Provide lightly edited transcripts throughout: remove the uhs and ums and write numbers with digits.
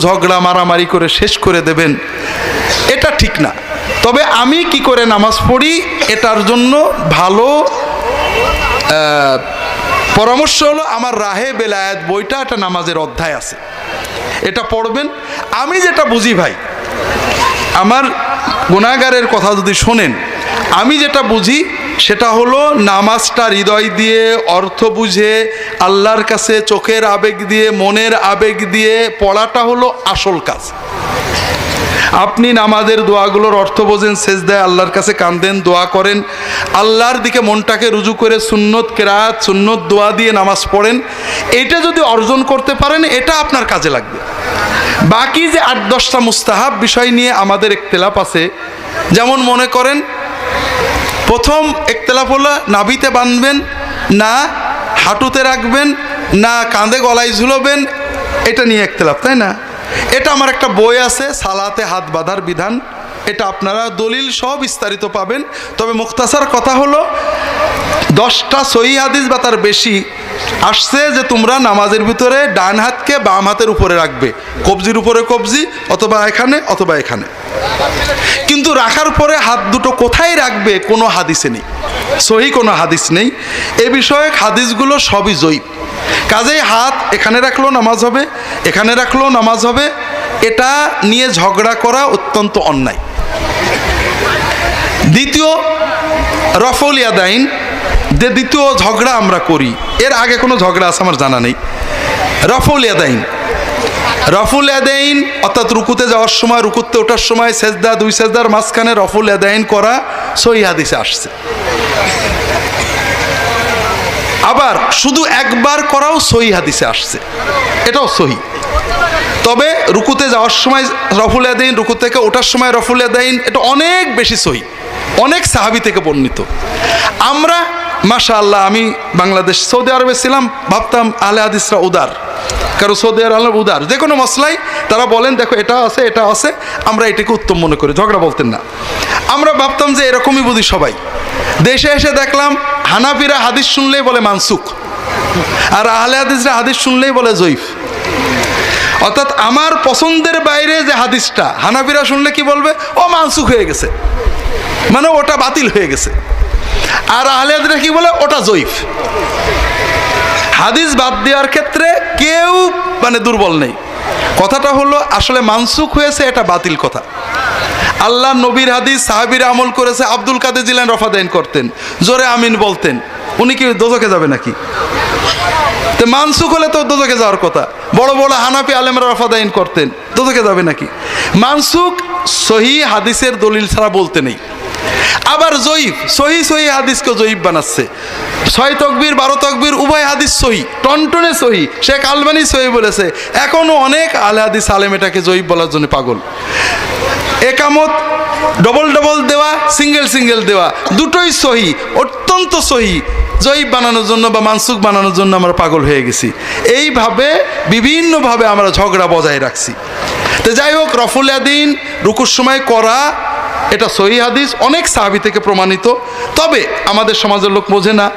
ঝগড়া মারামারি করে শেষ করে দেবেন, এটা ঠিক না। তবে আমি কি করে নামাজ পড়ি এটার জন্য ভালো পরামর্শ হলো আমার রাহে বেলায়েত বইটা, একটা নামাজের অধ্যায় আছে, এটা পড়বেন। আমি যেটা বুঝি ভাই, আমার গুনাহগারের কথা যদি শোনেন, আমি যেটা বুঝি সেটা হলো নামাজটা হৃদয় দিয়ে অর্থ বুঝে আল্লাহর কাছে চোখের আবেগ দিয়ে মনের আবেগ দিয়ে পড়াটা হলো আসল কাজ। আপনি নামাজের দোয়াগুলোর অর্থ বোঝেন, সেজদায় আল্লাহর কাছে কাঁদেন, দোয়া করেন, আল্লাহর দিকে মনটাকে রুজু করে সুন্নত কেরাত সুন্নত দোয়া দিয়ে নামাজ পড়েন, এটা যদি অর্জন করতে পারেন এটা আপনার কাজে লাগবে। বাকি যে 8-10টা মুস্তাহাব বিষয় নিয়ে আমাদের ইখতিলাফ আছে। যেমন মনে করেন প্রথম ইখতিলাফ হলো নাভিতে বাঁধবেন না হাঁটুতে রাখবেন না কাঁধে গলায় ঝুলবেন, এটা নিয়ে ইখতিলাফ, তাই না? এটা আমার একটা বই আছে, সালাতে হাত বাঁধার বিধান, এটা আপনারা দলিল সহ বিস্তারিত পাবেন। তবে মুখতাসার কথা হলো 10টা সহিহ হাদিস বা তার বেশি আসছে যে তোমরা নামাজের ভিতরে ডান হাতকে বাম হাতের উপরে রাখবে, কবজির উপরে কবজি, অথবা এখানে অথবা এখানে। কিন্তু রাখার পরে হাত দুটো কোথায় রাখবে কোনো হাদিসে নেই, সহিহ কোনো হাদিস নেই। এ বিষয়ে হাদিসগুলো সবই জয়ীফ। কাজেই হাত এখানে রাখলেও নামাজ হবে, এখানে রাখলেও নামাজ হবে, এটা নিয়ে ঝগড়া করা অত্যন্ত অন্যায়। দ্বিতীয় রফউল ইয়াদাইন, যে দ্বিতীয় ঝগড়া আমরা করি, এর আগে কোনো ঝগড়া আছে আমার জানা নেই। রফউল ইয়াদাইন, রফুল ইয়াদাইন অর্থাৎ রুকুতে যাওয়ার সময়, রুকুতে ওঠার সময় সেজদা, 2 সেজদার মাঝখানে রফুল ইয়াদাইন করা সহিহ হাদিসে আসছে। আবার শুধু একবার করাও সহিহ হাদিসে আসছে, এটাও সহিহ। তবে রুকুতে যাওয়ার সময় রফুল ইয়াদাইন, রুকু থেকে ওঠার সময় রফুল ইয়াদাইন, এটা অনেক বেশি সহিহ, অনেক সাহাবী থেকে বর্ণিত। আমরা মাশাআল্লাহ, আমি বাংলাদেশ সৌদি আরবে ছিলাম, ভাবতাম আহলে হাদিসরা উদার, কারণ সৌদি আরব উদার, যে কোনো মশলাই তারা বলেন দেখো এটা আছে এটা আছে, আমরা এটাকে উত্তম মনে করি, ঝগড়া বলতেন না। আমরা ভাবতাম যে এরকমই বুঝি সবাই। দেশে এসে দেখলাম হানাফিরা হাদিস শুনলেই বলে মানসুখ, আর আহলে হাদিসরা হাদিস শুনলেই বলে জয়ীফ। অর্থাৎ আমার পছন্দের বাইরে যে হাদিসটা হানাফিরা শুনলে কি বলবে, ও মানসুখ হয়ে গেছে, মানে ওটা বাতিল হয়ে গেছে। আর আহলে হাদিসরা কি বলে, ওটা জয়ীফ। হাদিস বাদ দেওয়ার ক্ষেত্রে কেউ মানে দুর্বল নেই। কথাটা হলো আসলে মানসুখ হয়েছে, এটা বাতিল কথা। আল্লাহ নবীর হাদিস সাহাবীরা আমল করেছে। আব্দুল কাদের জিলানী রফাদাইন করতেন, জোরে আমিন বলতেন, উনি কি দোজখে যাবে নাকি? তো মানসুখ হলে তো দোজখে যাওয়ার কথা। বড় বড় হানাফি আলেমরা রফাদাইন করতেন, দোজখে যাবে নাকি? মানসুখ সহিহ হাদিসের দলিল ছাড়া বলতে নেই। আবার জয়ীফ, সহিহ হাদিসকে জয়ীফ বানাচ্ছে। 6 তাকবীর 12 তাকবীর উভয় হাদিস সহিহ, টনটনে সহিহ। শেখ আলবানী সহিহ বলেছে, এখনো অনেক আহলে হাদিস আলেম এটাকে জয়ীফ বলার জন্য পাগল। একামত ডবল ডবল দেওয়া, সিঙ্গেল দেওয়া, দুটোই সহিহ, অত্যন্ত সহিহ। জয়ীফ বানানোর জন্য বা মানসুখ বানানোর জন্য আমরা পাগল হয়ে গেছি। এইভাবে বিভিন্নভাবে আমরা ঝগড়া বজায় রাখছি। তো যাই হোক, রফুল ইয়াদাইন রুকুর সময় করা এটা সহিহ হাদিস, অনেক সাহাবী থেকে প্রমাণিত। তবে আমাদের সমাজের লোক বোঝে না,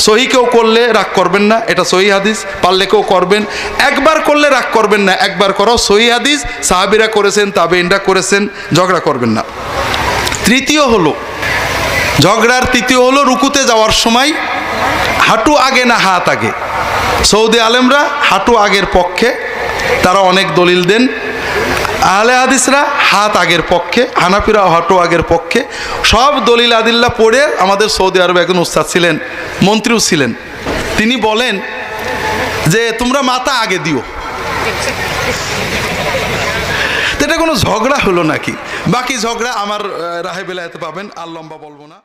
সহিহ কেউ করলে রাগ করবেন না, এটা সহিহ হাদিস, পারলে কেউ করবেন। একবার করলে রাগ করবেন না, একবার করাও সহিহ হাদিস, সাহাবীরা করেছেন, তাবেঈনরা করেছেন, ঝগড়া করবেন না। তৃতীয় হলো ঝগড়ার তৃতীয় হলো রুকুতে যাওয়ার সময় হাঁটু আগে না হাত আগে। সৌদি আলেমরা হাঁটু আগের পক্ষে, তারা অনেক দলিল দেন। আহলে হাদিসরা হাত আগের পক্ষে, হানাফিরা হাঁটু আগের পক্ষে। সব দলিল আদিল্লা পড়ে আমাদের সৌদি আরবে একজন উস্তাদ ছিলেন, মন্ত্রীও ছিলেন, তিনি বলেন যে তোমরা মাথা আগে দিও। এটা কোনো ঝগড়া হলো নাকি? বাকি ঝগড়া আমার রাহে বেলায়েতে পাবেন, আর লম্বা বলবো না।